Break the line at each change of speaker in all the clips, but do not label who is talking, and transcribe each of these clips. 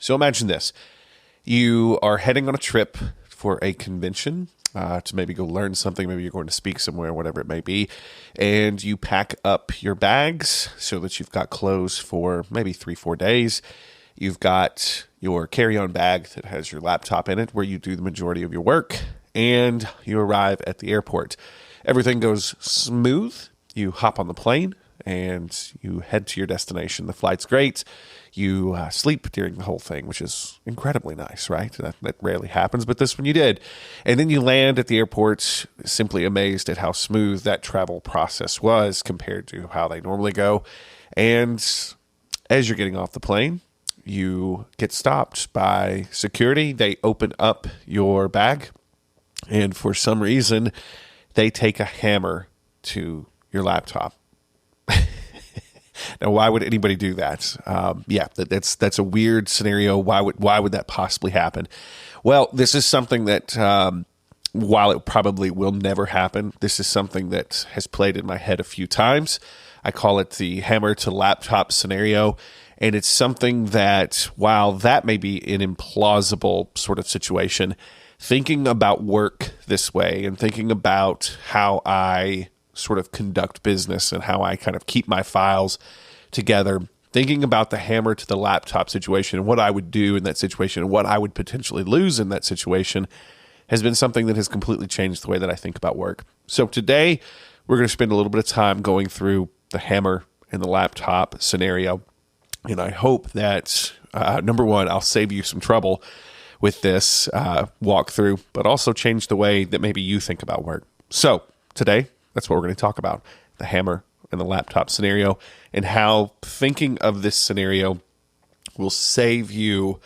So imagine this. You are heading on a trip for a convention to maybe go learn something. Maybe you're going to speak somewhere, whatever it may be. And you pack up your bags so that you've got clothes for maybe 3-4 days. You've got your carry-on bag that has your laptop in it where you do the majority of your work. And you arrive at the airport. Everything goes smooth. You hop on the plane and you head to your destination. The flight's great. You sleep during the whole thing, which is incredibly nice, right? That rarely happens, but this one you did. And then you land at the airport, simply amazed at how smooth that travel process was compared to how they normally go. And as you're getting off the plane, you get stopped by security. They open up your bag, and for some reason, they take a hammer to your laptop. Now, why would anybody do that? That's a weird scenario. Why would that possibly happen? Well, this is something that, while it probably will never happen, this is something that has played in my head a few times. I call it the hammer to laptop scenario. And it's something that, while that may be an implausible sort of situation, thinking about work this way and thinking about how I sort of conduct business and how I kind of keep my files together, thinking about the hammer to the laptop situation and what I would do in that situation and what I would potentially lose in that situation has been something that has completely changed the way that I think about work. So today, we're going to spend a little bit of time going through the hammer and the laptop scenario. And I hope that, number one, I'll save you some trouble with this walkthrough, but also change the way that maybe you think about work. So today, that's what we're going to talk about, the hammer and the laptop scenario, and how thinking of this scenario will save you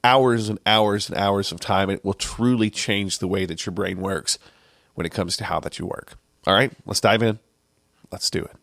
hours and hours and hours of time. And it will truly change the way that your brain works when it comes to how that you work. All right, let's dive in. Let's do it.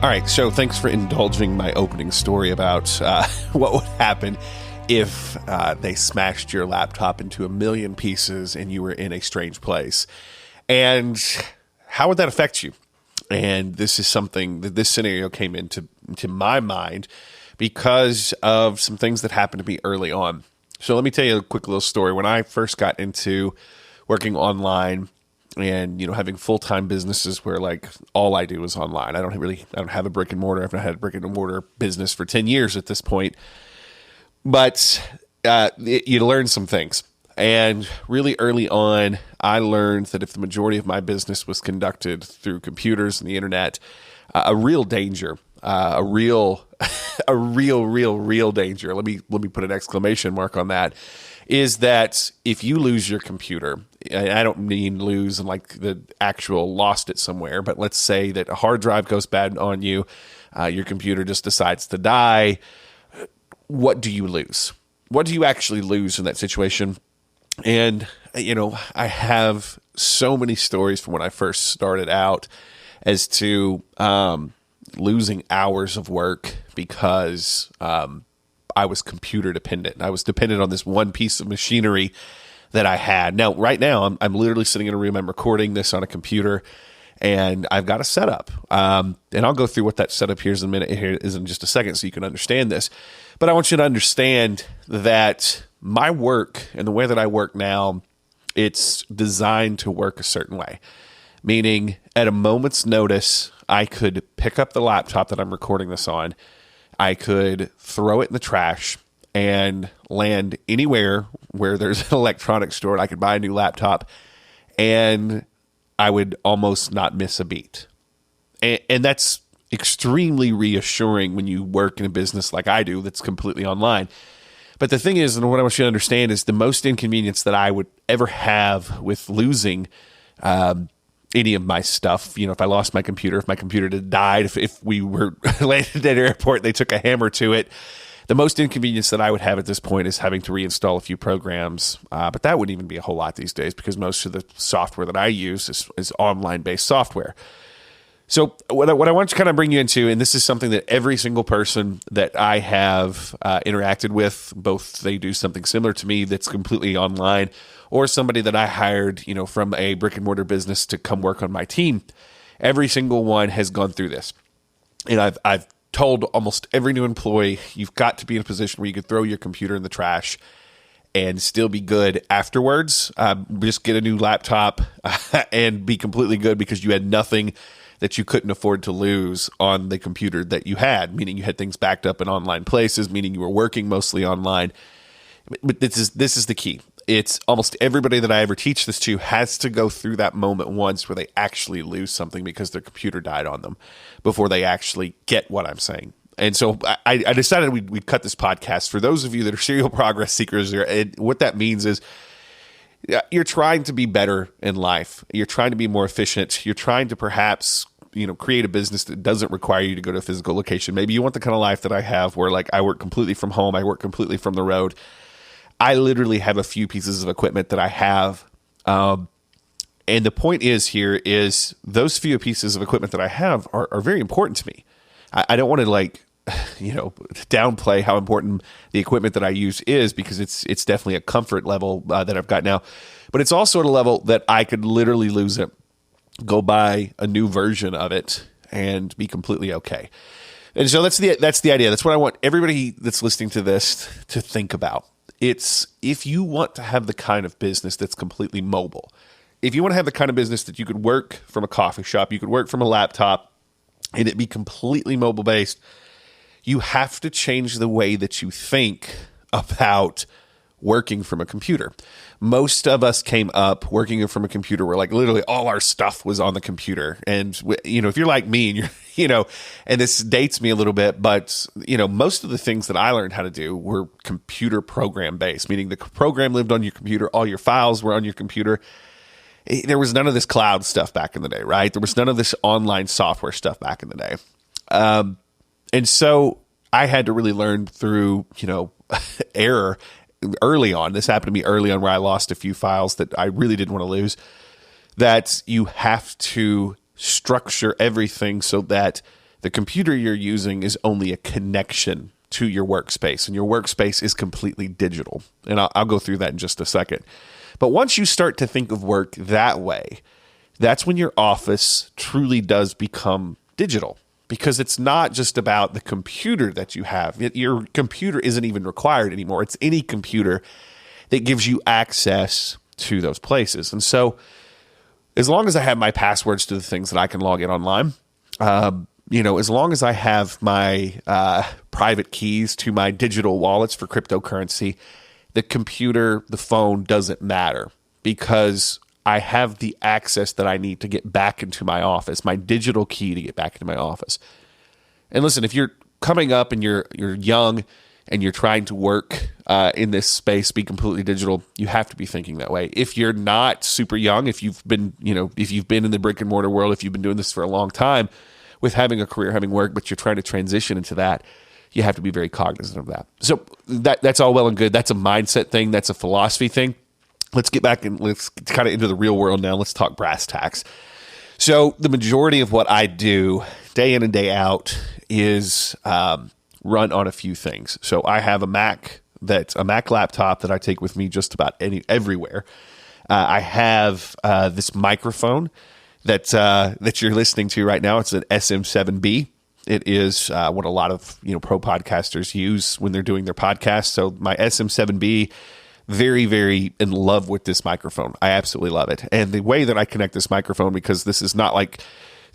All right, so thanks for indulging my opening story about what would happen if they smashed your laptop into a million pieces and you were in a strange place. And how would that affect you? And this is something that this scenario came into my mind because of some things that happened to me early on. So let me tell you a quick little story. When I first got into working online and, having full-time businesses where like all I do is online. I don't have a brick and mortar. I've not had a brick and mortar business for 10 years at this point. But you learn some things. And really early on, I learned that if the majority of my business was conducted through computers and the internet, a real danger, a real danger. Let me put an exclamation mark on that. Is that if you lose your computer, and I don't mean lose and like the actual lost it somewhere, but let's say that a hard drive goes bad on you, your computer just decides to die. What do you lose? What do you actually lose in that situation? And, I have so many stories from when I first started out as to losing hours of work because I was computer dependent. I was dependent on this one piece of machinery that I had. Now, right now, I'm literally sitting in a room. I'm recording this on a computer, and I've got a setup. And I'll go through what that setup here is in just a second so you can understand this. But I want you to understand that my work and the way that I work now, it's designed to work a certain way. Meaning, at a moment's notice, I could pick up the laptop that I'm recording this on, I could throw it in the trash and land anywhere where there's an electronics store and I could buy a new laptop and I would almost not miss a beat. And that's extremely reassuring when you work in a business like I do that's completely online. But the thing is, and what I want you to understand is the most inconvenience that I would ever have with losing any of my stuff. If I lost my computer, if my computer died, if we were landed at an airport, they took a hammer to it. The most inconvenience that I would have at this point is having to reinstall a few programs, but that wouldn't even be a whole lot these days because most of the software that I use is online-based software. So what I want to kind of bring you into, and this is something that every single person that I have interacted with, both they do something similar to me that's completely online, or somebody that I hired, from a brick and mortar business to come work on my team, every single one has gone through this. And I've told almost every new employee, you've got to be in a position where you could throw your computer in the trash and still be good afterwards. Just get a new laptop and be completely good because you had nothing that you couldn't afford to lose on the computer that you had, meaning you had things backed up in online places, meaning you were working mostly online. But this is the key. It's almost everybody that I ever teach this to has to go through that moment once where they actually lose something because their computer died on them before they actually get what I'm saying. And so I decided we'd cut this podcast for those of you that are serial progress seekers. And what that means is you're trying to be better in life. You're trying to be more efficient. You're trying to perhaps create a business that doesn't require you to go to a physical location. Maybe you want the kind of life that I have where I work completely from home. I work completely from the road. I literally have a few pieces of equipment that I have. And the point is those few pieces of equipment that I have are very important to me. I don't want to downplay how important the equipment that I use is because it's definitely a comfort level that I've got now. But it's also at a level that I could literally lose it, go buy a new version of it, and be completely okay. And so that's the idea. That's what I want everybody that's listening to this to think about. It's if you want to have the kind of business that's completely mobile, if you want to have the kind of business that you could work from a coffee shop, you could work from a laptop, and it be completely mobile based, you have to change the way that you think about working from a computer. Most of us came up working from a computer where literally all our stuff was on the computer. And, if you're like me and you're, and this dates me a little bit, but, most of the things that I learned how to do were computer program based, meaning the program lived on your computer. All your files were on your computer. There was none of this cloud stuff back in the day, right? There was none of this online software stuff back in the day. And so I had to really learn through, error early on. This happened to me early on where I lost a few files that I really didn't want to lose, that you have to structure everything so that the computer you're using is only a connection to your workspace, and your workspace is completely digital. And I'll go through that in just a second. But once you start to think of work that way, that's when your office truly does become digital. Because it's not just about the computer that you have. Your computer isn't even required anymore. It's any computer that gives you access to those places. And so as long as I have my passwords to the things that I can log in online, as long as I have my private keys to my digital wallets for cryptocurrency, the computer, the phone doesn't matter because I have the access that I need to get back into my office, my digital key to get back into my office. And listen, if you're coming up and you're young and you're trying to work in this space, be completely digital, you have to be thinking that way. If you're not super young, if you've been in the brick and mortar world, if you've been doing this for a long time with having a career, having work, but you're trying to transition into that, you have to be very cognizant of that. So that's all well and good. That's a mindset thing. That's a philosophy thing. Let's get back and let's kind of into the real world now. Let's talk brass tacks. So the majority of what I do day in and day out is run on a few things. So I have a Mac laptop that I take with me just about everywhere. I have this microphone that you're listening to right now. It's an SM7B. It is what a lot of pro podcasters use when they're doing their podcasts. So my SM7B. Very, very in love with this microphone. I absolutely love it. And the way that I connect this microphone, because this is not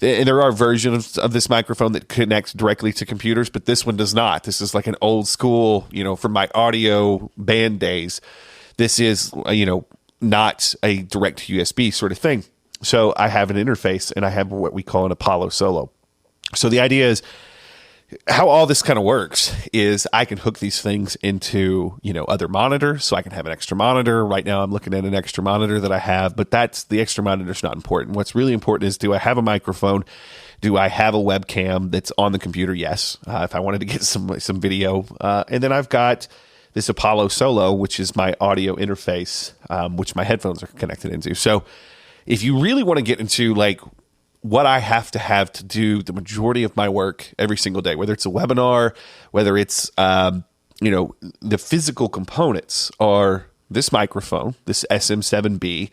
and there are versions of this microphone that connect directly to computers, but this one does not. This is like an old school, from my audio band days. This is, not a direct USB sort of thing. So I have an interface and I have what we call an Apollo Solo. So the idea is, how all this kind of works is I can hook these things into, other monitors, so I can have an extra monitor. Right now I'm looking at an extra monitor that I have, but the extra monitor is not important. What's really important is, do I have a microphone? Do I have a webcam that's on the computer? Yes. If I wanted to get some video. And then I've got this Apollo Solo, which is my audio interface, which my headphones are connected into. So if you really want to get into what I have to do the majority of my work every single day, whether it's a webinar, whether it's, the physical components are this microphone, this SM7B,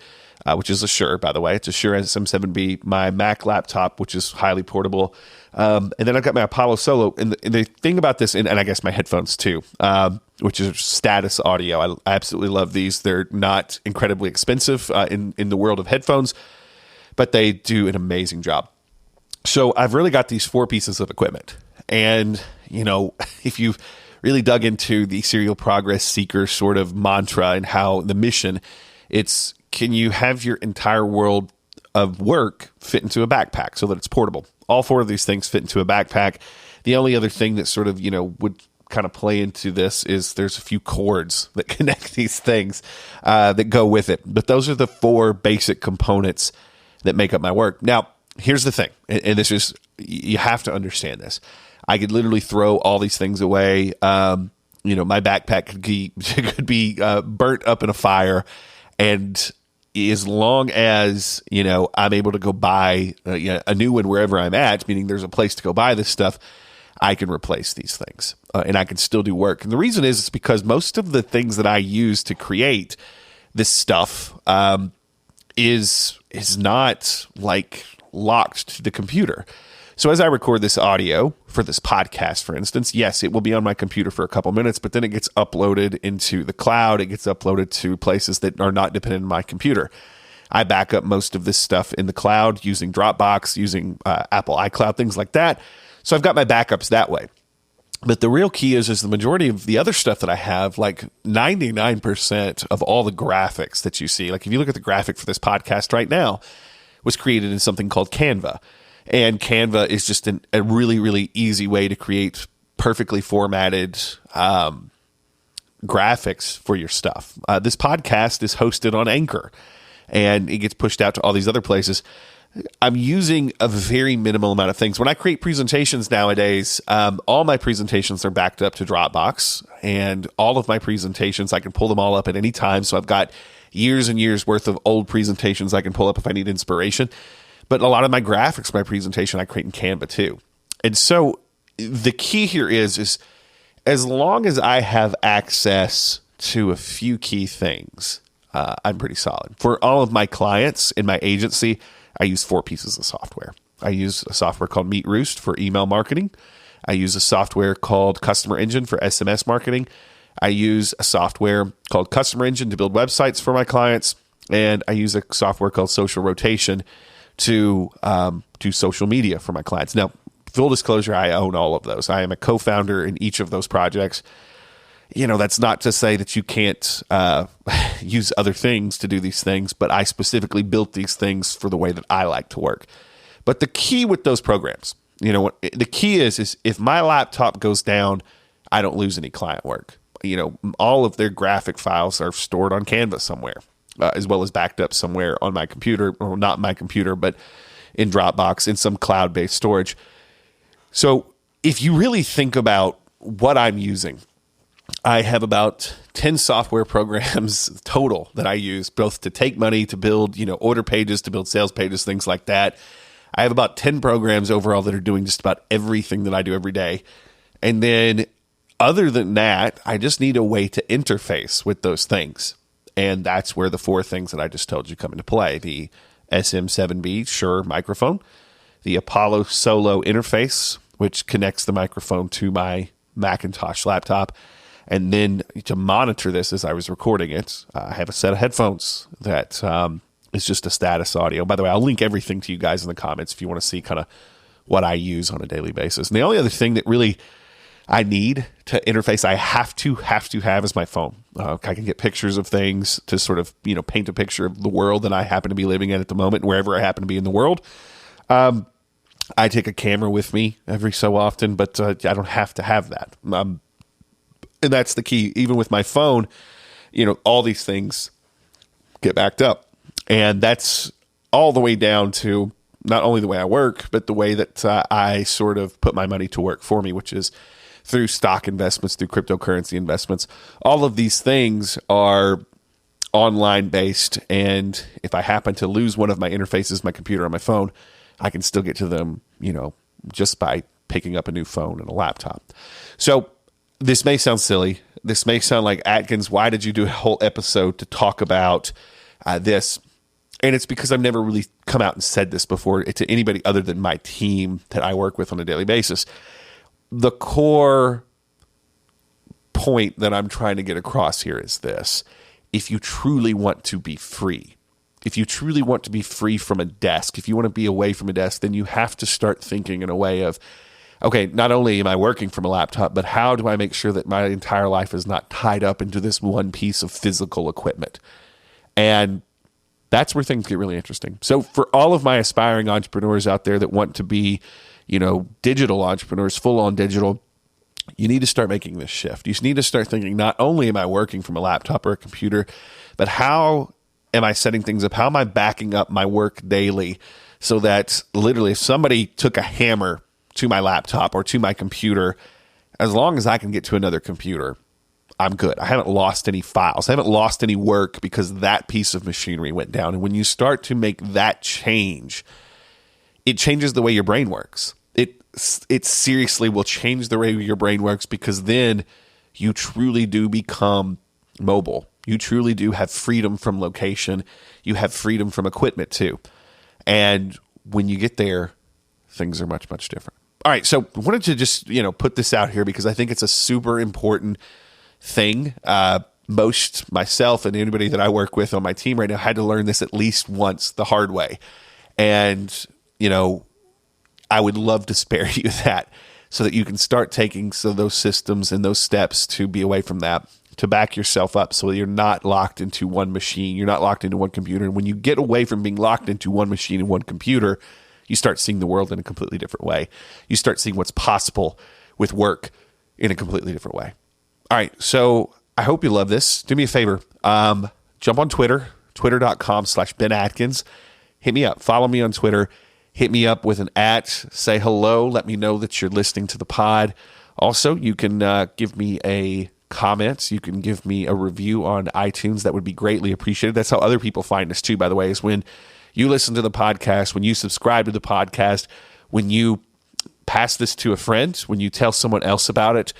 which is a Shure, by the way. It's a Shure SM7B, my Mac laptop, which is highly portable. And then I've got my Apollo Solo. And the thing about this, and I guess my headphones too, which is status audio. I absolutely love these. They're not incredibly expensive in the world of headphones, but they do an amazing job. So I've really got these 4 pieces of equipment. And, if you've really dug into the Serial Progress Seeker sort of mantra and how the mission, it's, can you have your entire world of work fit into a backpack so that it's portable? All 4 of these things fit into a backpack. The only other thing that sort of, would kind of play into this is there's a few cords that connect these things that go with it. But those are the 4 basic components that make up my work. Now, here's the thing, and this is, you have to understand this. I could literally throw all these things away. My backpack could be burnt up in a fire, and as long as I'm able to go buy a new one wherever I'm at, meaning there's a place to go buy this stuff, I can replace these things and I can still do work. And the reason is it's because most of the things that I use to create this stuff is not locked to the computer. So as I record this audio for this podcast, for instance, yes, it will be on my computer for a couple minutes, but then it gets uploaded into the cloud. It gets uploaded to places that are not dependent on my computer. I back up most of this stuff in the cloud using Dropbox, using Apple iCloud, things like that. So I've got my backups that way. But the real key is the majority of the other stuff that I have, 99% of all the graphics that you see, if you look at the graphic for this podcast right now, was created in something called Canva. And Canva is just a really, really easy way to create perfectly formatted graphics for your stuff. This podcast is hosted on Anchor, and it gets pushed out to all these other places. I'm using a very minimal amount of things. When I create presentations nowadays, all my presentations are backed up to Dropbox, and all of my presentations, I can pull them all up at any time. So I've got years and years worth of old presentations I can pull up if I need inspiration. But a lot of my graphics, my presentation, I create in Canva too. And so the key here is as long as I have access to a few key things, I'm pretty solid. For all of my clients in my agency, I use 4 pieces of software. I use a software called MeetRoost for email marketing. I use a software called Customer Engine for SMS marketing. I use a software called Customer Engine to build websites for my clients. And I use a software called Social Rotation to do social media for my clients. Now, full disclosure, I own all of those. I am a co-founder in each of those projects. That's not to say that you can't use other things to do these things, but I specifically built these things for the way that I like to work. But the key with those programs, the key is if my laptop goes down, I don't lose any client work. All of their graphic files are stored on Canva somewhere, as well as backed up somewhere on my computer, or not my computer, but in Dropbox, in some cloud-based storage. So if you really think about what I'm using, I have about 10 software programs total that I use, both to take money, to build, order pages, to build sales pages, things like that. I have about 10 programs overall that are doing just about everything that I do every day. And then other than that, I just need a way to interface with those things. And that's where the 4 things that I just told you come into play. The SM7B Shure microphone, the Apollo Solo interface, which connects the microphone to my Macintosh laptop. And then to monitor this as I was recording it, I have a set of headphones that is just a status audio. By the way, I'll link everything to you guys in the comments if you want to see kind of what I use on a daily basis. And the only other thing that really I need to interface, I have to have is my phone. I can get pictures of things to sort of, paint a picture of the world that I happen to be living in at the moment, wherever I happen to be in the world. I take a camera with me every so often, but I don't have to have that. And that's the key. Even with my phone, all these things get backed up. And that's all the way down to not only the way I work, but the way that I sort of put my money to work for me, which is through stock investments, through cryptocurrency investments. All of these things are online based. And if I happen to lose one of my interfaces, my computer or my phone, I can still get to them, just by picking up a new phone and a laptop. So this may sound silly. This may sound like, Atkins, why did you do a whole episode to talk about this? And it's because I've never really come out and said this before to anybody other than my team that I work with on a daily basis. The core point that I'm trying to get across here is this. If you truly want to be free, if you truly want to be free from a desk, if you want to be away from a desk, then you have to start thinking in a way of, okay, not only am I working from a laptop, but how do I make sure that my entire life is not tied up into this one piece of physical equipment? And that's where things get really interesting. So for all of my aspiring entrepreneurs out there that want to be, digital entrepreneurs, full on digital, you need to start making this shift. You need to start thinking, not only am I working from a laptop or a computer, but how am I setting things up? How am I backing up my work daily so that literally if somebody took a hammer to my laptop or to my computer, as long as I can get to another computer, I'm good. I haven't lost any files. I haven't lost any work because that piece of machinery went down. And when you start to make that change, it changes the way your brain works. It seriously will change the way your brain works, because then you truly do become mobile. You truly do have freedom from location. You have freedom from equipment too. And when you get there, things are much, much different. All right. So I wanted to just, put this out here because I think it's a super important thing. Most myself and anybody that I work with on my team right now had to learn this at least once the hard way. And, I would love to spare you that so that you can start taking those systems and those steps to be away from that, to back yourself up so you're not locked into one machine. You're not locked into one computer. And when you get away from being locked into one machine and one computer, you start seeing the world in a completely different way. You start seeing what's possible with work in a completely different way. All right. So I hope you love this. Do me a favor. Jump on Twitter, twitter.com/Ben Atkins. Hit me up. Follow me on Twitter. Hit me up with an @ say hello. Let me know that you're listening to the pod. Also, you can give me a comment. You can give me a review on iTunes. That would be greatly appreciated. That's how other people find us too, by the way, is when you listen to the podcast, when you subscribe to the podcast, when you pass this to a friend, when you tell someone else about it,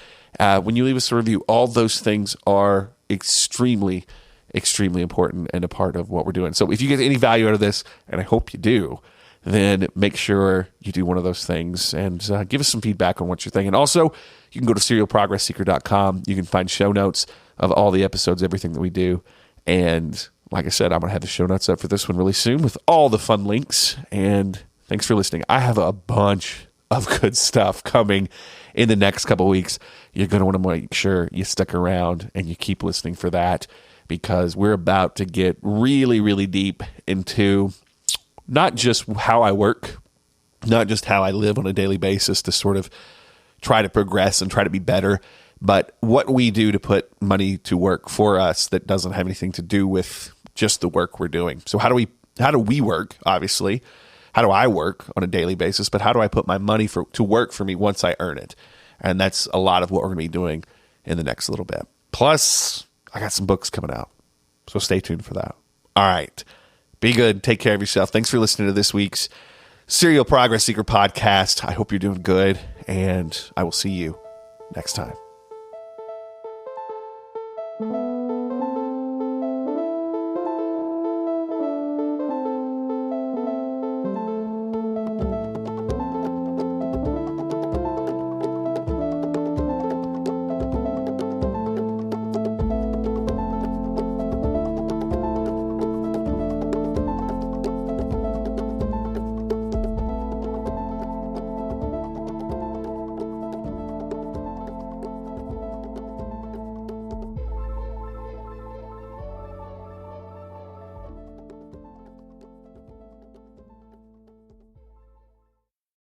when you leave us a review. All those things are extremely, extremely important and a part of what we're doing. So if you get any value out of this, and I hope you do, then make sure you do one of those things and give us some feedback on what you're thinking. Also, you can go to serialprogressseeker.com. You can find show notes of all the episodes, everything that we do. And like I said, I'm going to have the show notes up for this one really soon with all the fun links. And thanks for listening. I have a bunch of good stuff coming in the next couple of weeks. You're going to want to make sure you stick around and you keep listening for that, because we're about to get really, really deep into not just how I work, not just how I live on a daily basis to sort of try to progress and try to be better, but what we do to put money to work for us that doesn't have anything to do with just the work we're doing. So how do we work, obviously? How do I work on a daily basis? But how do I put my money to work for me once I earn it? And that's a lot of what we're going to be doing in the next little bit. Plus, I got some books coming out, so stay tuned for that. All right. Be good. Take care of yourself. Thanks for listening to this week's Serial Progress Seeker podcast. I hope you're doing good, and I will see you next time.